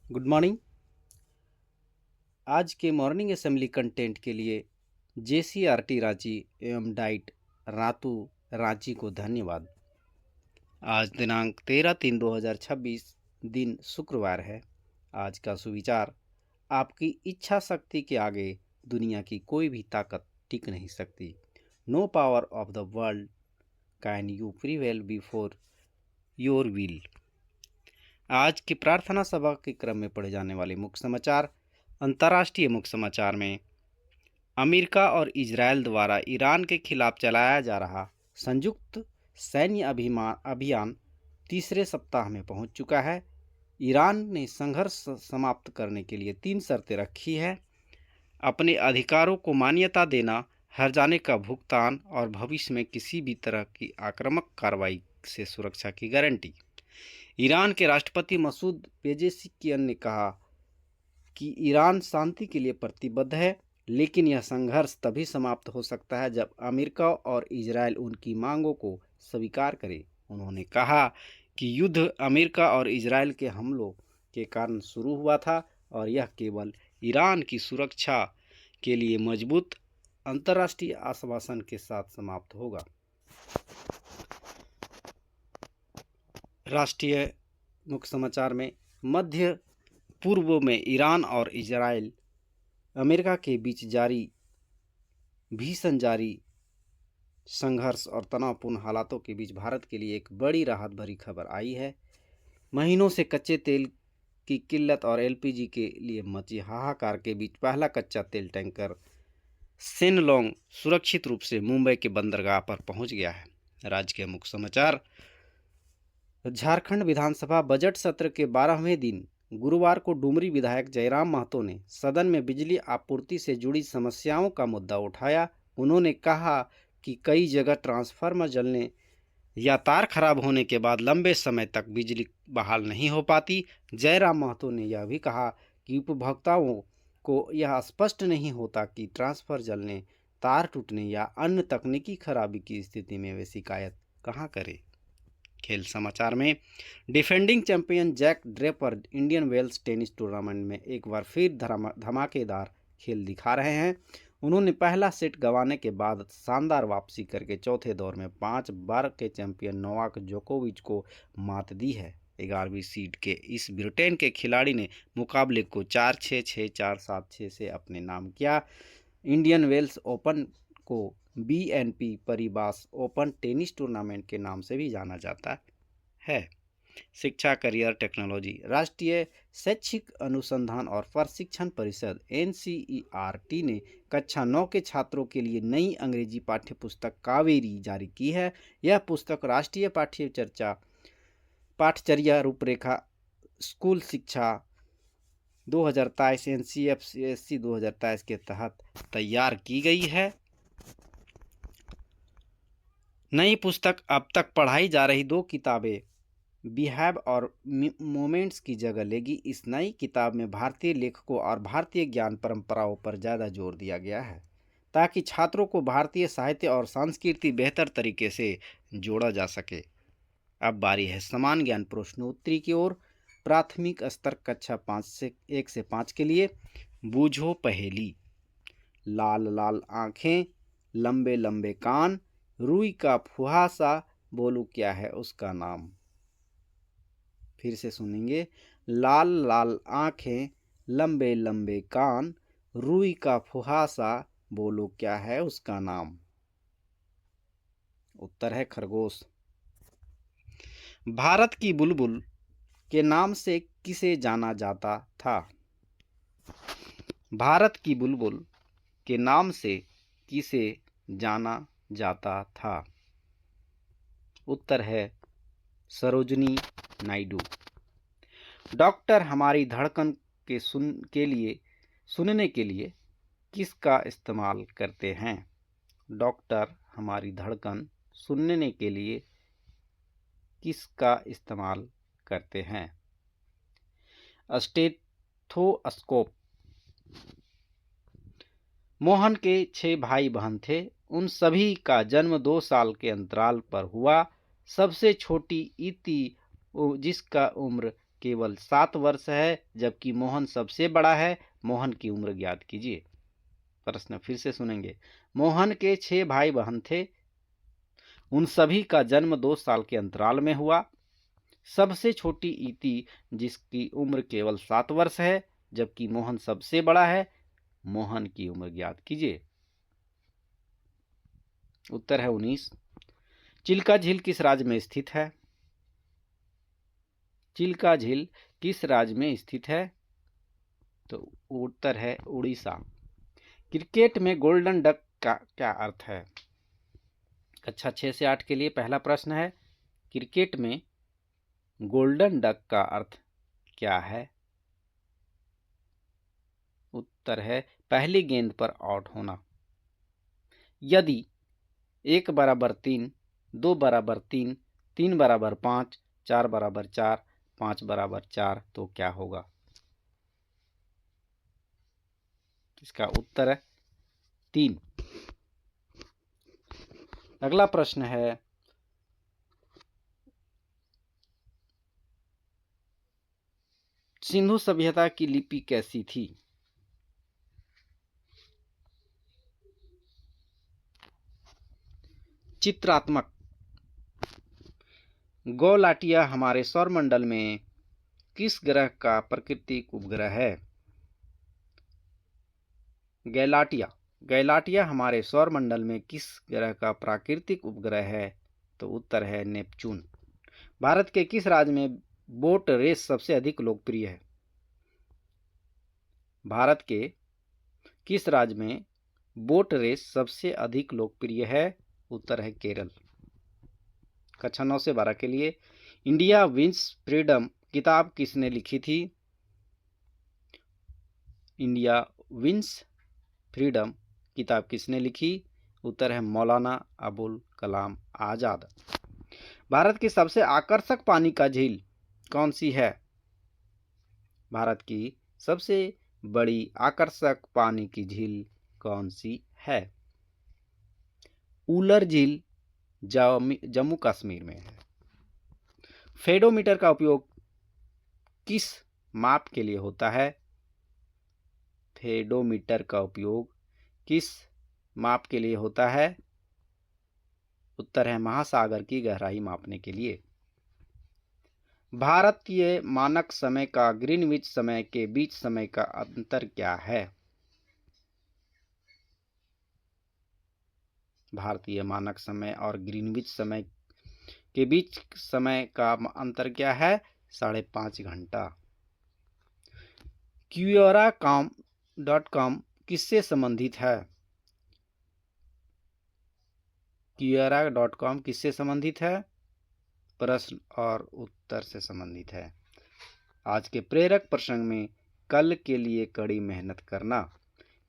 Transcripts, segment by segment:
Good morning. आज के morning assembly content के लिए जेसीआरटी रांची एवं डाइट रातू रांची को धन्यवाद। आज दिनांक 13/3/2026 दिन शुक्रवार है। आज का सुविचार, आपकी इच्छा शक्ति के आगे दुनिया की कोई भी ताकत टिक नहीं सकती। No power of the world can you prevail before your will. आज की प्रार्थना सभा के क्रम में पढ़े जाने वाले मुख्य समाचार। अंतर्राष्ट्रीय मुख्य समाचार में अमेरिका और इजरायल द्वारा ईरान के खिलाफ चलाया जा रहा संयुक्त सैन्य अभियान तीसरे सप्ताह में पहुंच चुका है। ईरान ने संघर्ष समाप्त करने के लिए 3 शर्तें रखी है: अपने अधिकारों को मान्यता देना, हर्जाने का भुगतान और भविष्य में किसी भी तरह की आक्रामक कार्रवाई से सुरक्षा की गारंटी। ईरान के राष्ट्रपति मसूद पेजेशिकियन ने कहा कि ईरान शांति के लिए प्रतिबद्ध है, लेकिन यह संघर्ष तभी समाप्त हो सकता है जब अमेरिका और इजरायल उनकी मांगों को स्वीकार करे। उन्होंने कहा कि युद्ध अमेरिका और इजरायल के हमलों के कारण शुरू हुआ था और यह केवल ईरान की सुरक्षा के लिए मजबूत अंतर्राष्ट्रीय आश्वासन के साथ समाप्त होगा। राष्ट्रीय मुख्य समाचार में मध्य पूर्व में ईरान और इजरायल अमेरिका के बीच भीषण जारी संघर्ष और तनावपूर्ण हालातों के बीच भारत के लिए एक बड़ी राहत भरी खबर आई है। महीनों से कच्चे तेल की किल्लत और एलपीजी के लिए मची हाहाकार के बीच पहला कच्चा तेल टैंकर सेनलोंग सुरक्षित रूप से मुंबई के बंदरगाह पर पहुंच गया है। राज्य के मुख्य समाचार। झारखंड विधानसभा बजट सत्र के 12वें दिन गुरुवार को डुमरी विधायक जयराम महतो ने सदन में बिजली आपूर्ति से जुड़ी समस्याओं का मुद्दा उठाया। उन्होंने कहा कि कई जगह ट्रांसफार्मर जलने या तार खराब होने के बाद लंबे समय तक बिजली बहाल नहीं हो पाती। जयराम महतो ने यह भी कहा कि उपभोक्ताओं को यह स्पष्ट नहीं होता कि ट्रांसफार्मर जलने, तार टूटने या अन्य तकनीकी खराबी की स्थिति में वे शिकायत कहां करें। खेल समाचार में defending champion Jack Draper Indian Wells tennis tournament में एक बार फिर धमाकेदार खेल दिखा रहे हैं। उन्होंने पहला सेट गंवाने के बाद शानदार वापसी करके चौथे दौर में 5 बार के चैंपियन नोवाक जोकोविच को मात दी है। 11वीं सीड के इस ब्रिटेन के खिलाड़ी ने मुकाबले को 4-6, 6-4, 7-6 से अपने नाम किया। इंडियन वेल्स ओपन को BNP Paribas open tennis tournament के नाम से भी जाना जाता है। शिक्षा, करियर, टेक्नोलॉजी। राष्ट्रीय शैक्षिक अनुसंधान और प्रशिक्षण परिषद एनसीईआरटी ने कक्षा 9 के छात्रों के लिए नई अंग्रेजी पाठ्यपुस्तक कावेरी जारी की है। यह पुस्तक राष्ट्रीय पाठचर्या रूपरेखा स्कूल शिक्षा 2023 एनसीएफसी 2023 के तहत तैयार की गई है। नई पुस्तक अब तक पढ़ाई जा रही 2 किताबें बिहेव और मोमेंट्स की जगह लेगी। इस नई किताब में भारतीय लेखकों और भारतीय ज्ञान परंपराओं पर ज़्यादा जोर दिया गया है ताकि छात्रों को भारतीय साहित्य और संस्कृति बेहतर तरीके से जोड़ा जा सके। अब बारी है समान ज्ञान प्रश्नोत्तरी की ओर। प्राथमिक स्तर कक्षा 1 से 5 के लिए बूझो पहेली। लाल लाल आँखें, लंबे लंबे कान, रुई का फुहासा, बोलो क्या है उसका नाम। फिर से सुनेंगे। लाल लाल आँखें, लंबे लंबे कान, रुई का फुहासा, बोलो क्या है उसका नाम। उत्तर है खरगोश। भारत की बुलबुल के नाम से किसे जाना जाता था? भारत की बुलबुल के नाम से किसे जाना जाता था? उत्तर है सरोजनी नायडू। डॉक्टर हमारी धड़कन के सुनने के लिए किसका इस्तेमाल करते हैं? डॉक्टर हमारी धड़कन सुनने के लिए किसका इस्तेमाल करते हैं? स्टेथोस्कोप। मोहन के 6 भाई बहन थे। उन सभी का जन्म 2 साल के अंतराल पर हुआ। सबसे छोटी इति जिसका उम्र केवल 7 वर्ष है जबकि मोहन सबसे बड़ा है। मोहन की उम्र ज्ञात कीजिए। प्रश्न फिर से सुनेंगे। मोहन के 6 भाई बहन थे। उन सभी का जन्म 2 साल के अंतराल में हुआ। सबसे छोटी इति जिसकी उम्र केवल 7 वर्ष है जबकि मोहन सबसे बड़ा है। मोहन की उम्र ज्ञात कीजिए। उत्तर है 19। चिल्का झील किस राज्य में स्थित है? चिल्का झील किस राज्य में स्थित है? तो उत्तर है उड़ीसा। क्रिकेट में गोल्डन डक का क्या अर्थ है? कक्षा 6 से 8 के लिए पहला प्रश्न है, क्रिकेट में गोल्डन डक का अर्थ क्या है? उत्तर है पहली गेंद पर आउट होना। यदि 1 बराबर 3, 2 बराबर 3, 3 बराबर 5, 4 बराबर 4, 5 बराबर 4 तो क्या होगा? इसका उत्तर है 3। अगला प्रश्न है, सिंधु सभ्यता की लिपि कैसी थी? चित्रात्मक। गौलाटिया हमारे सौरमंडल में किस ग्रह का प्राकृतिक उपग्रह है? गैलाटिया। गैलाटिया हमारे सौरमंडल में किस ग्रह का प्राकृतिक उपग्रह है? तो उत्तर है नेपच्यून। भारत के किस राज्य में बोट रेस सबसे अधिक लोकप्रिय है? भारत के किस राज्य में बोट रेस सबसे अधिक लोकप्रिय है? उत्तर है केरल। कक्षा 9 से 12 के लिए, इंडिया विंस फ्रीडम किताब किसने लिखी थी? इंडिया विंस फ्रीडम किताब किसने लिखी? उत्तर है मौलाना अबुल कलाम आजाद। भारत की सबसे आकर्षक पानी का झील कौन सी है? भारत की सबसे बड़ी आकर्षक पानी की झील कौन सी है? उलर झील जम्मू कश्मीर में है। फेडोमीटर का उपयोग किस माप के लिए होता है? फेडोमीटर का उपयोग किस माप के लिए होता है? उत्तर है महासागर की गहराई मापने के लिए। भारतीय मानक समय का ग्रीनविच समय के बीच समय का अंतर क्या है? भारतीय मानक समय और ग्रीनविच समय के बीच समय का अंतर क्या है? 5.5 घंटा। Quora.com किससे संबंधित है? Quora.com किससे संबंधित है? प्रश्न और उत्तर से संबंधित है। आज के प्रेरक प्रसंग में कल के लिए कड़ी मेहनत करना।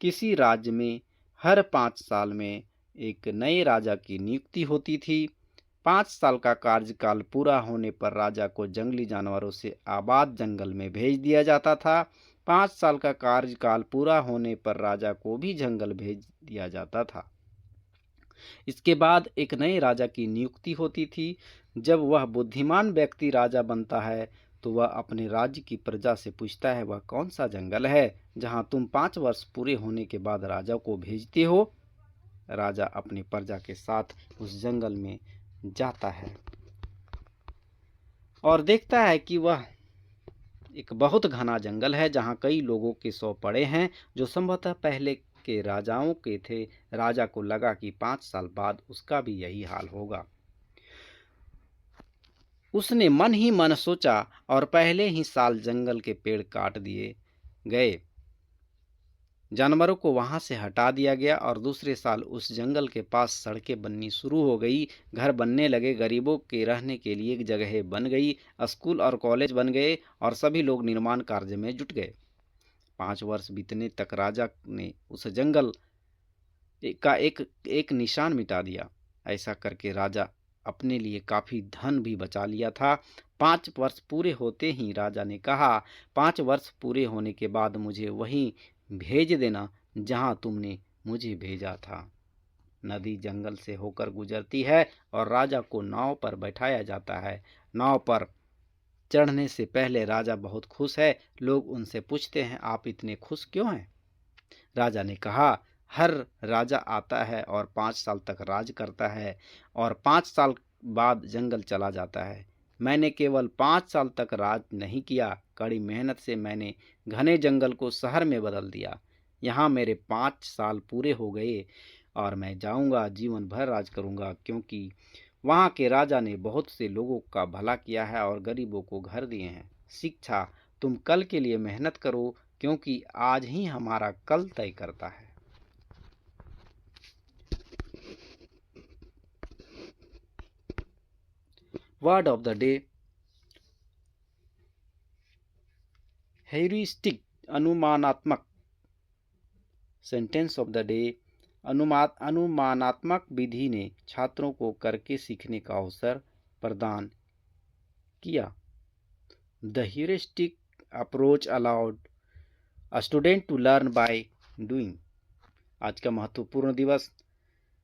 किसी राज्य में हर 5 साल में एक नए राजा की नियुक्ति होती थी। 5 साल का कार्यकाल पूरा होने पर राजा को जंगली जानवरों से आबाद जंगल में भेज दिया जाता था। 5 साल का कार्यकाल पूरा होने पर राजा को भी जंगल भेज दिया जाता था। इसके बाद एक नए राजा की नियुक्ति होती थी। जब वह बुद्धिमान व्यक्ति राजा बनता है तो वह अपने राज्य की प्रजा से पूछता है, वह कौन सा जंगल है जहां तुम 5 वर्ष पूरे होने के बाद राजा को भेजते हो? राजा अपनी प्रजा के साथ उस जंगल में जाता है और देखता है कि वह एक बहुत घना जंगल है जहां कई लोगों के शव पड़े हैं जो संभवतः पहले के राजाओं के थे। राजा को लगा कि 5 साल बाद उसका भी यही हाल होगा। उसने मन ही मन सोचा और पहले ही साल जंगल के पेड़ काट दिए गए, जानवरों को वहां से हटा दिया गया और दूसरे साल उस जंगल के पास सड़कें बननी शुरू हो गई, घर बनने लगे, गरीबों के रहने के लिए जगह बन गई, स्कूल और कॉलेज बन गए और सभी लोग निर्माण कार्य में जुट गए। 5 वर्ष बीतने तक राजा ने उस जंगल का एक निशान मिटा दिया। ऐसा करके राजा अपने लिए काफी धन भी बचा लिया था। 5 वर्ष पूरे होते ही राजा ने कहा, 5 वर्ष पूरे होने के बाद मुझे वहीं भेज देना जहां तुमने मुझे भेजा था। नदी जंगल से होकर गुजरती है और राजा को नाव पर बैठाया जाता है। नाव पर चढ़ने से पहले राजा बहुत खुश है। लोग उनसे पूछते हैं, आप इतने खुश क्यों हैं? राजा ने कहा, हर राजा आता है और 5 साल तक राज करता है और 5 साल बाद जंगल चला जाता है। मैंने केवल 5 साल तक राज नहीं किया, कड़ी मेहनत से मैंने घने जंगल को शहर में बदल दिया। यहाँ मेरे 5 साल पूरे हो गए और मैं जाऊंगा, जीवन भर राज करूंगा, क्योंकि वहाँ के राजा ने बहुत से लोगों का भला किया है और गरीबों को घर दिए हैं। शिक्षा, तुम कल के लिए मेहनत करो, क्योंकि आज ही हमारा कल तय करता है। Word of the day, heuristic, अनुमानात्मक। सेंटेंस ऑफ द डे, अनुमानात्मक विधि ने छात्रों को करके सीखने का अवसर प्रदान किया। The heuristic approach allowed a student to learn by doing. आज का महत्वपूर्ण दिवस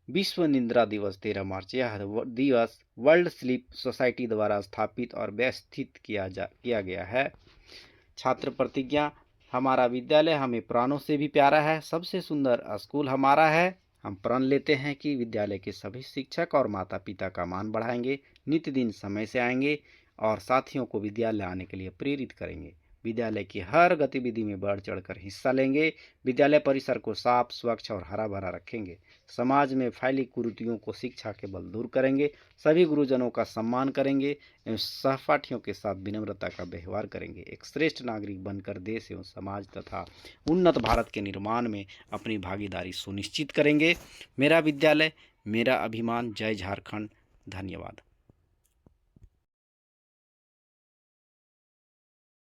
विश्व निद्रा दिवस 13 मार्च। यह दिवस वर्ल्ड स्लीप सोसाइटी द्वारा स्थापित और व्यवस्थित किया गया है। छात्र प्रतिज्ञा, हमारा विद्यालय हमें प्राणों से भी प्यारा है, सबसे सुंदर स्कूल हमारा है। हम प्रण लेते हैं कि विद्यालय के सभी शिक्षक और माता पिता का मान बढ़ाएंगे, नित्य दिन समय से आएंगे और साथियों को विद्यालय आने के लिए प्रेरित करेंगे। विद्यालय की हर गतिविधि में बढ़ चढ़कर हिस्सा लेंगे। विद्यालय परिसर को साफ, स्वच्छ और हरा भरा रखेंगे। समाज में फैली कुरीतियों को शिक्षा के बल दूर करेंगे। सभी गुरुजनों का सम्मान करेंगे एवं सहपाठियों के साथ विनम्रता का व्यवहार करेंगे। एक श्रेष्ठ नागरिक बनकर देश एवं समाज तथा उन्नत भारत के निर्माण में अपनी भागीदारी सुनिश्चित करेंगे। मेरा विद्यालय, मेरा अभिमान। जय झारखंड। धन्यवाद।